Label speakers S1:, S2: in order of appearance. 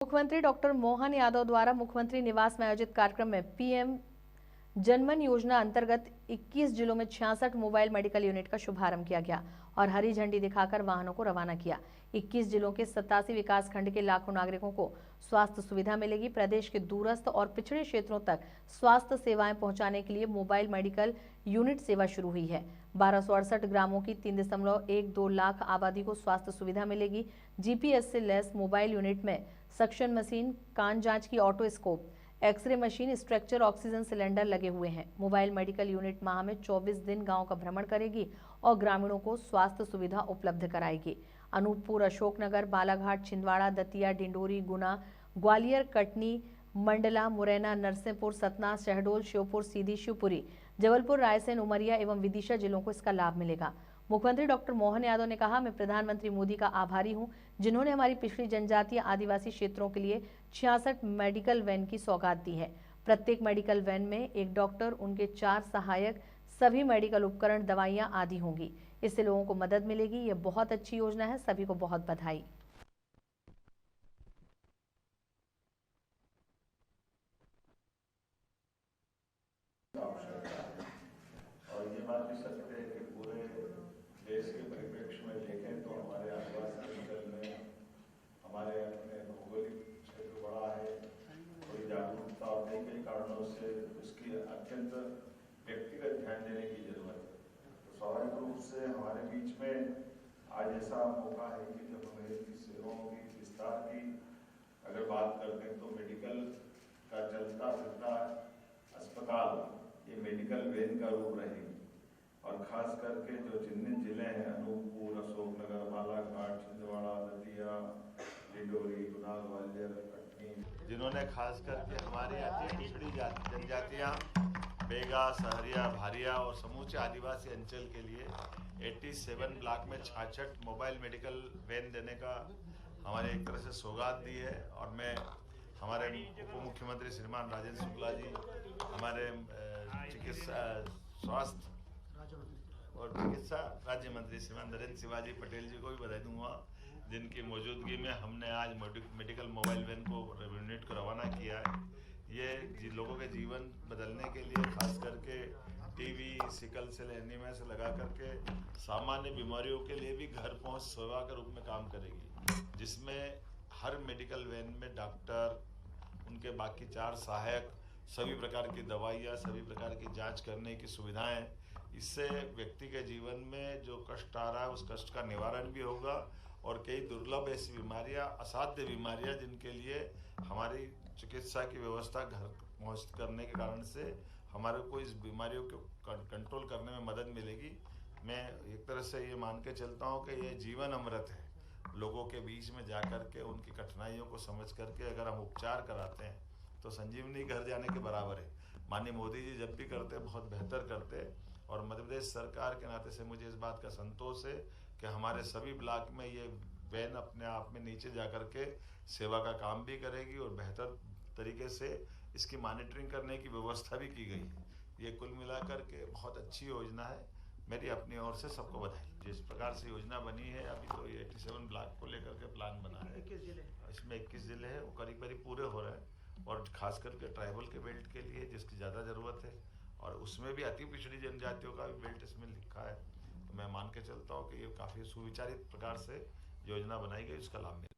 S1: मुख्यमंत्री डॉक्टर मोहन यादव द्वारा मुख्यमंत्री निवास में आयोजित कार्यक्रम में पीएम जनमन योजना अंतर्गत 21 जिलों में 66 मोबाइल मेडिकल यूनिट का शुभारंभ किया गया और हरी झंडी दिखाकर वाहनों को रवाना किया। 21 जिलों के 87 विकास खंड के लाखों नागरिकों को स्वास्थ्य सुविधा मिलेगी। प्रदेश के दूरस्थ और पिछड़े क्षेत्रों तक स्वास्थ्य सेवाएं पहुंचाने के लिए मोबाइल मेडिकल यूनिट सेवा शुरू हुई है। 1268 ग्रामों की 3.12 लाख आबादी को स्वास्थ्य सुविधा मिलेगी। जीपीएस से लैस मोबाइल यूनिट में सक्शन मशीन, कान जांच की otoscope, x ray machine, structure, oxygen cylinder लगे हुए हैं। मोबाइल मेडिकल यूनिट माह में 24 दिन गांव का भ्रमण करेगी और ग्रामीणों को स्वास्थ्य सुविधा उपलब्ध कराएगी। अनूपपुर, अशोकनगर, बालाघाट, छिंदवाड़ा, दतिया, डिंडोरी, गुना, ग्वालियर, कटनी, मंडला, मुरैना, नरसिंहपुर, सतना, शहडोल, श्योपुर, सीधी, शिवपुरी, जबलपुर, रायसेन, उमरिया एवं विदिशा जिलों को इसका लाभ मिलेगा। मुख्यमंत्री डॉक्टर मोहन यादव ने कहा, मैं प्रधानमंत्री मोदी का आभारी हूं, जिन्होंने हमारी पिछड़ी जनजातीय आदिवासी क्षेत्रों के लिए 66 मेडिकल वैन की सौगात दी है। प्रत्येक मेडिकल वैन में एक डॉक्टर, उनके 4 सहायक, सभी मेडिकल उपकरण, दवाइयां आदि होंगी। इससे लोगों को मदद मिलेगी। ये बहुत अच्छी योजना है। सभी को बहुत बधाई।
S2: और ये बात भी सत्य है कि पूरे देश के परिप्रेक्ष्य में देखें तो हमारे आदिवासी अंचल में हमारे अपने भौगोलिक क्षेत्र बड़ा है, थोड़ी जागरूकता और कई कारणों से उसकी अत्यंत व्यक्तिगत ध्यान देने की जरूरत है। तो स्वाभाविक रूप से हमारे बीच में आज ऐसा मौका है कि जब हम हेल्थ सेवाओं की विस्तार की अगर बात करते हैं तो मेडिकल का चलता फिरता अस्पताल ये मेडिकल वैन का रूप रहेगी। और खास करके जो चिन्हित जिले हैं अनूपपुर, अशोकनगर, बालाघाट, छिंदवाड़ा, दतिया, डिंडोरी, गुना, ग्वालियर, कटनी, जिन्होंने खास करके हमारी अति पिछड़ी जनजातियां बेगा, सहरिया, भारिया और समूचे आदिवासी अंचल के लिए 87 ब्लॉक में 66 मोबाइल मेडिकल वैन देने का हमारे एक तरह से सौगात दी है। और मैं हमारे उप मुख्यमंत्री श्रीमान राजेंद्र शुक्ला जी, हमारे चिकित्सा स्वास्थ्य और चिकित्सा राज्य मंत्री श्रीमान नरेंद्र शिवाजी पटेल जी को भी बधाई दूंगा, जिनकी मौजूदगी में हमने आज मेडिकल मोबाइल वैन को यूनिट को रवाना किया है। ये लोगों के जीवन बदलने के लिए खास करके टीबी, सिकल सेल एनीमिया से लगा करके सामान्य बीमारियों के लिए भी घर पहुंच सेवा के रूप में काम करेगी, जिसमें हर मेडिकल वैन में डॉक्टर, उनके बाकी 4 सहायक, सभी प्रकार की दवाइयाँ, सभी प्रकार की जांच करने की सुविधाएं। इससे व्यक्ति के जीवन में जो कष्ट आ रहा है उस कष्ट का निवारण भी होगा और कई दुर्लभ ऐसी बीमारियां, असाध्य बीमारियां जिनके लिए हमारी चिकित्सा की व्यवस्था घर पहुँच करने के कारण से हमारे को इस बीमारियों को कंट्रोल करने में मदद मिलेगी। मैं एक तरह से ये मान के चलता हूँ कि ये जीवन अमृत है। लोगों के बीच में जा कर के उनकी कठिनाइयों को समझ करके अगर हम उपचार कराते हैं तो संजीवनी घर जाने के बराबर है। माननीय मोदी जी जब भी करते बहुत बेहतर करते, और मध्य प्रदेश सरकार के नाते से मुझे इस बात का संतोष है कि हमारे सभी ब्लॉक में ये वैन अपने आप में नीचे जा कर के सेवा का काम भी करेगी और बेहतर तरीके से इसकी मॉनिटरिंग करने की व्यवस्था भी की गई है। ये कुल मिलाकर के बहुत अच्छी योजना है। मेरी अपनी ओर से सबको बधाई। जिस प्रकार से योजना बनी है, अभी तो ये 87 ब्लॉक को लेकर के प्लान बना है, इसमें 21 जिले हैं, वो करीब करीब पूरे हो रहे हैं। और खास करके ट्राइबल के बेल्ट के लिए जिसकी ज़्यादा ज़रूरत है, और उसमें भी अति पिछड़ी जनजातियों का भी बेल्ट इसमें लिखा है। तो मैं मान के चलता हूँ कि ये काफ़ी सुविचारित प्रकार से योजना बनाई गई, उसका लाभ मिलेगा।